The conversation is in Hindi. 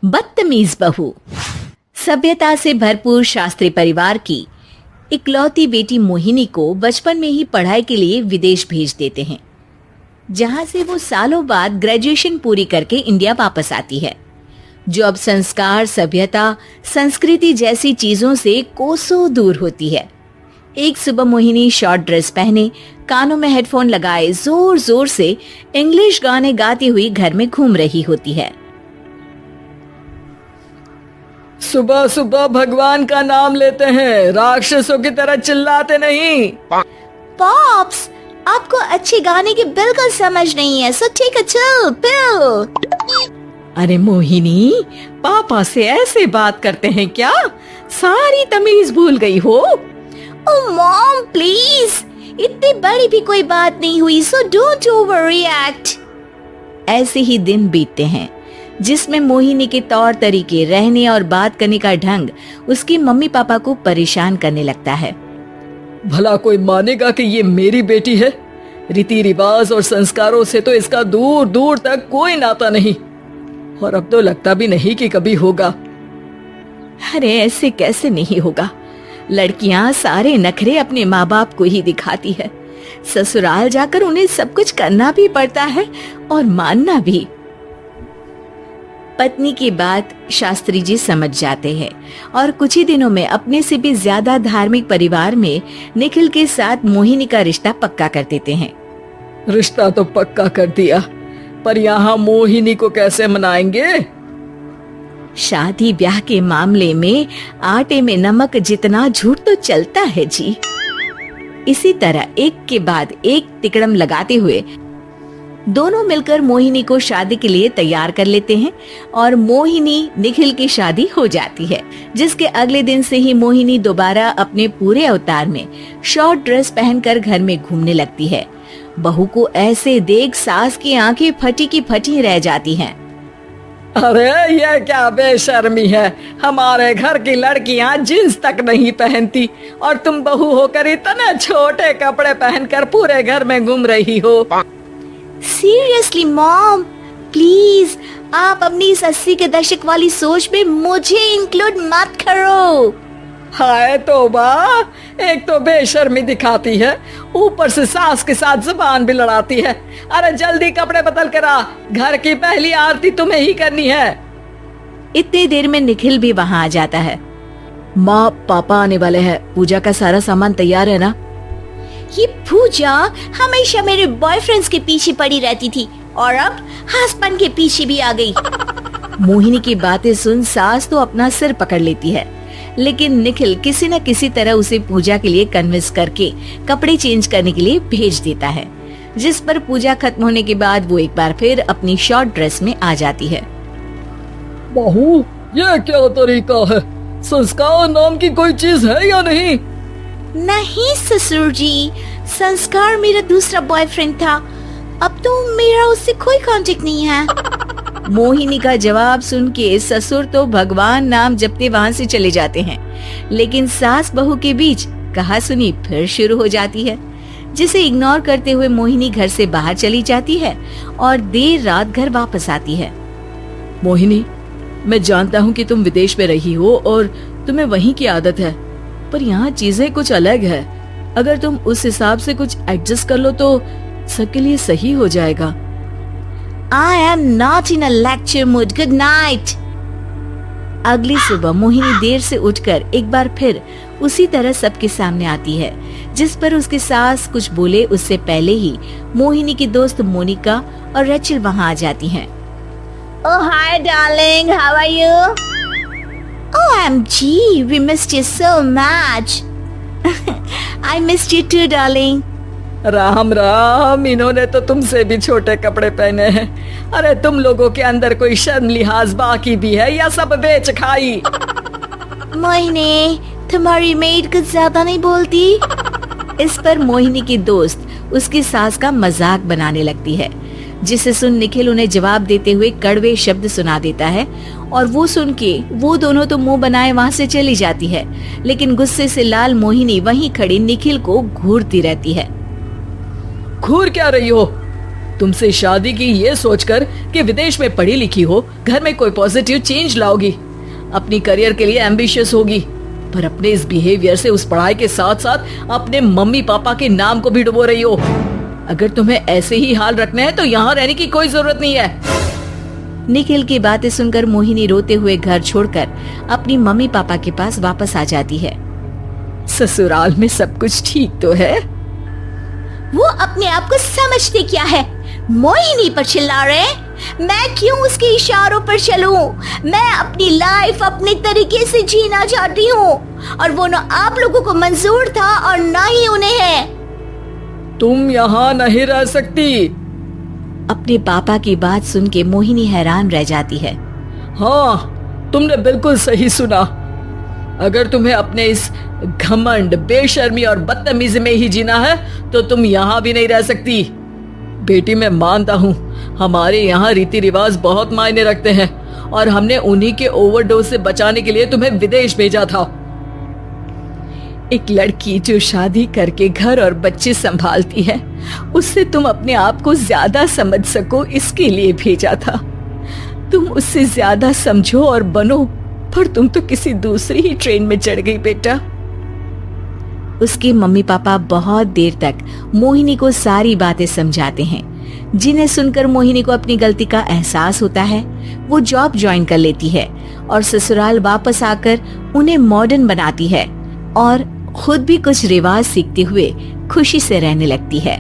बदतमीज बहू। सभ्यता से भरपूर शास्त्री परिवार की इकलौती बेटी मोहिनी को बचपन में ही पढ़ाई के लिए विदेश भेज देते हैं, जहां से वो सालों बाद ग्रेजुएशन पूरी करके इंडिया वापस आती है, जो अब संस्कार, सभ्यता, संस्कृति जैसी चीजों से कोसों दूर होती है। एक सुबह मोहिनी शॉर्ट ड्रेस पहने, कानों में हेडफोन लगाए जोर जोर से इंग्लिश गाने गाती हुई घर में घूम रही होती है। सुबह सुबह भगवान का नाम लेते हैं, राक्षसों की तरह चिल्लाते नहीं। पॉप्स, आपको अच्छे गाने की बिल्कुल समझ नहीं है, so take a chill pill. अरे मोहिनी, पापा से ऐसे बात करते हैं क्या? सारी तमीज भूल गई हो। ओह मॉम प्लीज, इतनी बड़ी भी कोई बात नहीं हुई, सो डोंट ओवररिएक्ट। ऐसे ही दिन बीतते हैं जिसमें मोहिनी के तौर तरीके, रहने और बात करने का ढंग उसकी मम्मी पापा को परेशान करने लगता है। भला कोई मानेगा कि ये मेरी बेटी है? रीति रिवाज और संस्कारों से तो इसका दूर दूर तक कोई नाता नहीं, और अब तो लगता भी नहीं कि कभी होगा। अरे ऐसे कैसे नहीं होगा? लड़कियां सारे नखरे अपने माँ बाप को ही दिखाती है। ससुराल जाकर उन्हें सब कुछ करना भी पड़ता है और मानना भी। पत्नी की बात शास्त्री जी समझ जाते हैं और कुछ ही दिनों में अपने से भी ज्यादा धार्मिक परिवार में निखिल के साथ मोहिनी का रिश्ता पक्का कर देते हैं। रिश्ता तो पक्का कर दिया, पर यहाँ मोहिनी को कैसे मनाएंगे? शादी ब्याह के मामले में आटे में नमक जितना झूठ तो चलता है जी। इसी तरह एक के बाद एक तिकड़म लगाते हुए दोनों मिलकर मोहिनी को शादी के लिए तैयार कर लेते हैं और मोहिनी निखिल की शादी हो जाती है, जिसके अगले दिन से ही मोहिनी दोबारा अपने पूरे अवतार में शॉर्ट ड्रेस पहनकर घर में घूमने लगती है। बहू को ऐसे देख सास की आंखें फटी की फटी रह जाती हैं। अरे ये क्या बेशर्मी है, हमारे घर की लड़कियां जींस तक नहीं पहनती और तुम बहू होकर इतने छोटे कपड़े पहनकर पूरे घर में घूम रही हो। सीरियसली मॉम, प्लीज आप अपनी इस 80 के दशक वाली सोच में मुझे इंक्लूड मत करो। हाय तौबा, एक तो बेशर्मी दिखाती है, ऊपर से सास के साथ जुबान भी लड़ाती है। अरे जल्दी कपड़े बदल कर आ, घर की पहली आरती तुम्हें ही करनी है। इतनी देर में निखिल भी वहाँ आ जाता है। माँ, पापा आने वाले हैं, पूजा का सारा सामान तैयार है ना? ये पूजा हमेशा मेरे बॉयफ्रेंड्स के पीछे पड़ी रहती थी और अब हस्बैंड के पीछे भी आ गई। मोहिनी की बातें सुन सास तो अपना सिर पकड़ लेती है, लेकिन निखिल किसी न किसी तरह उसे पूजा के लिए कन्विंस करके कपड़े चेंज करने के लिए भेज देता है, जिस पर पूजा खत्म होने के बाद वो एक बार फिर अपनी शॉर्ट ड्रेस में आ जाती है। बहू, ये क्या तरीका है? संस्कार नाम की कोई चीज है या नहीं? नहीं ससुर जी, संस्कार मेरा दूसरा बॉयफ्रेंड था, अब तो मेरा उससे कोई कांटेक्ट नहीं है। मोहिनी का जवाब सुन के ससुर तो भगवान नाम जपते वहाँ से चले जाते हैं, लेकिन सास बहू के बीच कहासुनी फिर शुरू हो जाती है, जिसे इग्नोर करते हुए मोहिनी घर से बाहर चली जाती है और देर रात घर वापस आती है। मोहिनी, मैं जानता हूँ कि तुम विदेश में रही हो और तुम्हें वहीं की आदत है, पर यहाँ चीजें कुछ अलग है। अगर तुम उस हिसाब से कुछ एडजस्ट कर लो तो सबके लिए सही हो जाएगा। I am not in a lecture mood. Good night. अगली सुबह मोहिनी देर से उठकर एक बार फिर उसी तरह सबके सामने आती है, जिस पर उसके सास कुछ बोले उससे पहले ही मोहिनी की दोस्त मोनिका और रेचल वहाँ आ जाती हैं। Oh hi darling, how are you? OMG, we missed you so much. I missed you too, darling. Ram Ram, इन्होंने तो तुमसे भी छोटे कपड़े पहने हैं। अरे तुम लोगों के अंदर कोई शर्म लिहाज बाकी भी है या सब बेच खाई? मोहिनी, तुम्हारी मेड कुछ ज्यादा नहीं बोलती। इस पर मोहिनी की दोस्त उसकी सास का मजाक बनाने लगती है, जिसे सुन निखिल उन्हें जवाब देते हुए कड़वे शब्द सुना देता है और वो सुन के वो दोनों तो मुंह बनाए वहाँ से चली जाती है, लेकिन गुस्से से लाल मोहिनी वहीं खड़ी निखिल को घूरती रहती है। घूर क्या रही हो? तुमसे शादी की ये सोचकर कि विदेश में पढ़ी लिखी हो, घर में कोई पॉजिटिव चेंज लाओगी, अपनी करियर के लिए एम्बिशियस होगी, पर अपने इस बिहेवियर से उस पढ़ाई के साथ साथ अपने मम्मी पापा के नाम को भी डुबो रही हो। अगर तुम्हें ऐसे ही हाल रखना है तो यहाँ रहने की कोई जरूरत नहीं है। निखिल की बातें सुनकर मोहिनी रोते हुए घर छोड़कर अपनी मम्मी पापा के पास वापस आ जाती है। ससुराल में सब कुछ ठीक तो है? वो अपने आप को समझते क्या है? मोहिनी पर चिल्ला रहे हैं? मैं क्यों उसके इशारों पर चलूं? मैं अपनी लाइफ अपने तरीके से जीना चाहती हूँ और वो ना आप लोगों को मंजूर था और ना ही उन्हें है। तुम यहाँ नहीं रह सकती। अपने पापा की बात सुन के मोहिनी हैरान रह जाती है। हाँ, तुमने बिल्कुल सही सुना। अगर तुम्हें अपने इस घमंड, बेशर्मी और बदतमीजी में ही जीना है तो तुम यहाँ भी नहीं रह सकती। बेटी, मैं मानता हूँ हमारे यहाँ रीति रिवाज बहुत मायने रखते हैं और हमने उन्हीं के ओवरडोज से बचाने के लिए तुम्हें विदेश भेजा था। एक लड़की जो शादी करके घर और बच्चे संभालती है, उससे तुम अपने आप को ज्यादा समझ सको इसके लिए भेजा था। तुम उससे ज्यादा समझो और बनो, पर तुम तो किसी दूसरी ही ट्रेन में चढ़ गई बेटा। उसके मम्मी पापा बहुत देर तक मोहिनी को सारी बातें समझाते हैं, जिन्हें सुनकर मोहिनी को अपनी गलती का एहसास होता है। वो जॉब ज्वाइन कर लेती है और ससुराल वापस आकर उन्हें मॉडर्न बनाती है और खुद भी कुछ रिवाज सीखते हुए खुशी से रहने लगती है।